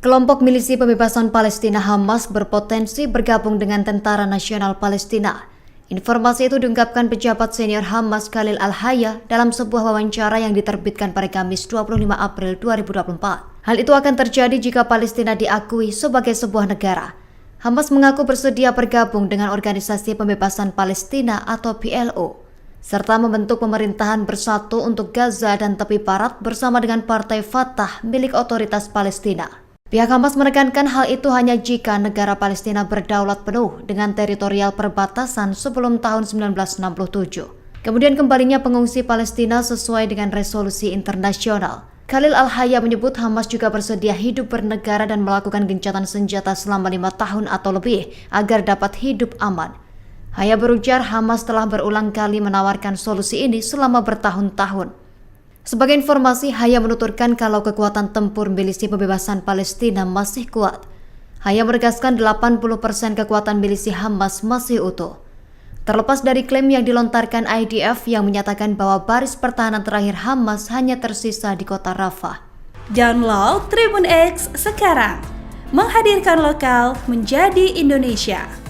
Kelompok milisi pembebasan Palestina Hamas berpotensi bergabung dengan Tentara Nasional Palestina. Informasi itu diungkapkan pejabat senior Hamas Khalil Al-Hayya dalam sebuah wawancara yang diterbitkan pada Kamis 25 April 2024. Hal itu akan terjadi jika Palestina diakui sebagai sebuah negara. Hamas mengaku bersedia bergabung dengan Organisasi Pembebasan Palestina atau PLO, serta membentuk pemerintahan bersatu untuk Gaza dan tepi barat bersama dengan Partai Fatah milik Otoritas Palestina. Pihak Hamas menekankan hal itu hanya jika negara Palestina berdaulat penuh dengan teritorial perbatasan sebelum tahun 1967. Kemudian kembalinya pengungsi Palestina sesuai dengan resolusi internasional. Khalil Al-Hayya menyebut Hamas juga bersedia hidup bernegara dan melakukan gencatan senjata selama 5 tahun atau lebih agar dapat hidup aman. Hayya berujar Hamas telah berulang kali menawarkan solusi ini selama bertahun-tahun. Sebagai informasi, Hayya menuturkan kalau kekuatan tempur milisi pembebasan Palestina masih kuat. Hayya menegaskan 80% kekuatan milisi Hamas masih utuh. Terlepas dari klaim yang dilontarkan IDF yang menyatakan bahwa baris pertahanan terakhir Hamas hanya tersisa di kota Rafah. Download Tribun X sekarang, menghadirkan lokal menjadi Indonesia.